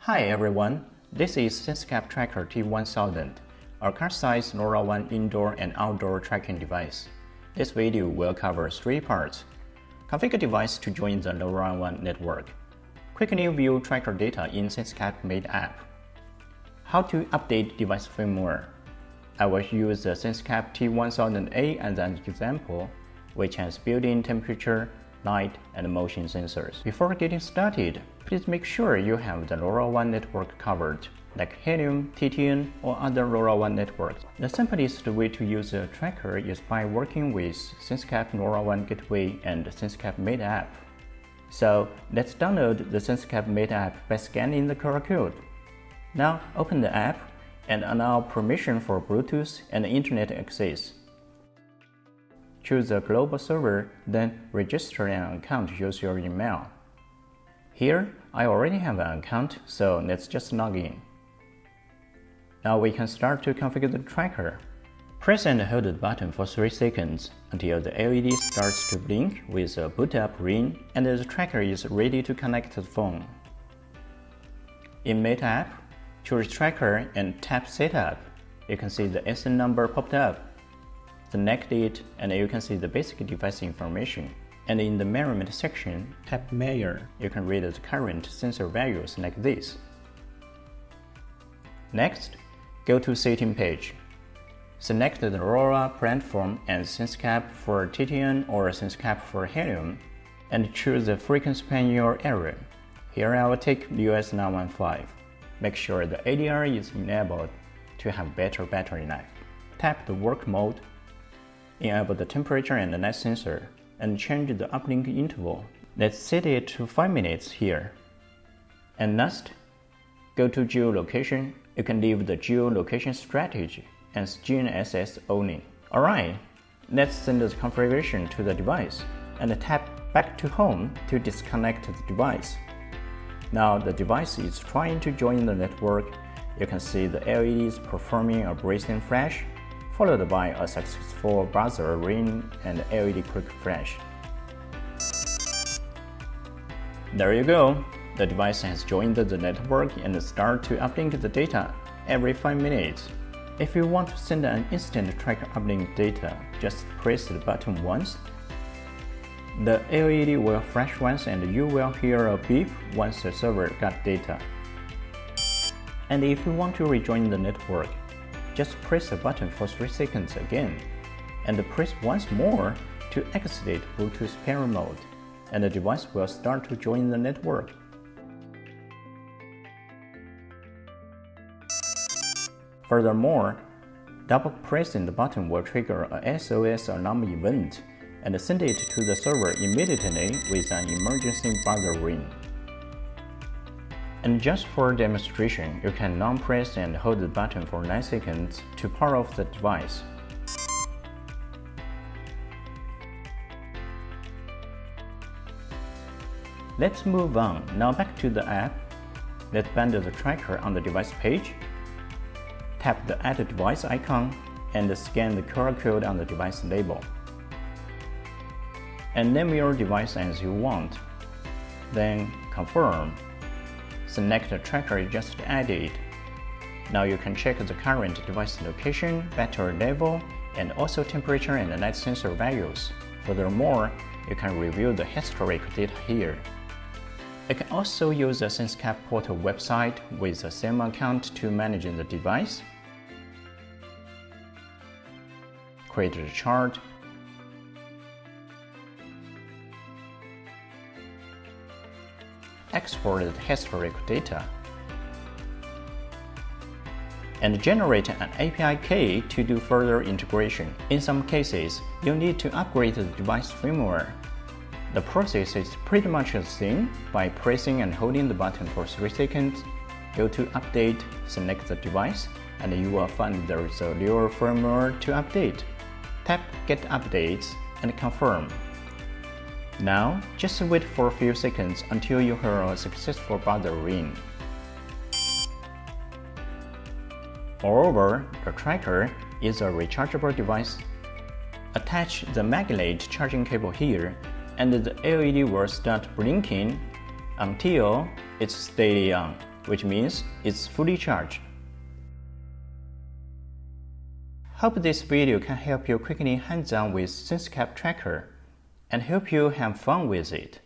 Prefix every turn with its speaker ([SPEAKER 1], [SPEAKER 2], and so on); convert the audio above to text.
[SPEAKER 1] Hi everyone, this is SenseCAP Tracker T1000, a car-sized LoRaWAN indoor and outdoor tracking device. This video will cover 3 parts. Configure device to join the LoRaWAN network. Quick new view tracker data in SenseCAP Mate app. How to update device firmware. I will use the SenseCAP T1000A as an example, which has built-in temperature, light, and motion sensors. Before getting started, please make sure you have the LoRaWAN network covered, like Helium, TTN, or other LoRaWAN networks. The simplest way to use a tracker is by working with SenseCAP LoRaWAN Gateway and SenseCAP Mate app. So let's download the SenseCAP Mate app by scanning the QR code. Now open the app and allow permission for Bluetooth and Internet access. Choose a global server, then register an account using your email. Here, I already have an account, so let's just log in. Now we can start to configure the tracker. Press and hold the button for 3 seconds until the LED starts to blink with a boot up ring and the tracker is ready to connect to the phone. In Mate app, choose Tracker and tap Setup. You can see the SN number popped up. Select it and you can see the basic device information. And in the measurement section, tap Measure. You can read the current sensor values like this. Next, go to Setting page. Select the LoRa platform and SenseCAP for TTN or SenseCAP for Helium, and choose the frequency band in your area. Here I will take US 915. Make sure the ADR is enabled to have better battery life. Tap the Work mode. Enable the temperature and the light sensor, and change the uplink interval. Let's set it to 5 minutes here. And last, go to geolocation. You can leave the geolocation strategy as GNSS only. Alright, let's send the configuration to the device, and tap back to home to disconnect the device. Now the device is trying to join the network. You can see the LEDs performing a blazing flash, followed by a successful buzzer ring and LED quick flash. There you go! The device has joined the network and start to uplink the data every 5 minutes. If you want to send an instant tracker uplink data, just press the button once. The LED will flash once and you will hear a beep once the server got data. And if you want to rejoin the network, just press the button for 3 seconds again, and press once more to activate Bluetooth pair mode, and the device will start to join the network. Furthermore, double pressing the button will trigger a SOS alarm event and send it to the server immediately with an emergency buzzer ring. And just for demonstration, you can long press and hold the button for 9 seconds to power off the device. Let's move on. Now back to the app. Let's bind the tracker on the device page. Tap the Add Device icon and scan the QR code on the device label. And name your device as you want. Then Confirm. Select the tracker just added. Now you can check the current device location, battery level, and also temperature and light sensor values. Furthermore, you can review the historic data here. You can also use the SenseCAP portal website with the same account to manage the device, create a chart, export the historic data, and generate an API key to do further integration. In some cases, you need to upgrade the device firmware. The process is pretty much the same. By pressing and holding the button for 3 seconds, go to Update, select the device, and you will find there is a newer firmware to update. Tap Get Updates and confirm. Now, just wait for a few seconds until you hear a successful buzzer ring. Moreover, the tracker is a rechargeable device. Attach the magnet charging cable here, and the LED will start blinking until it's steady on. which means it's fully charged. Hope this video can help you quickly hands-on with SenseCAP Tracker and help you have fun with it.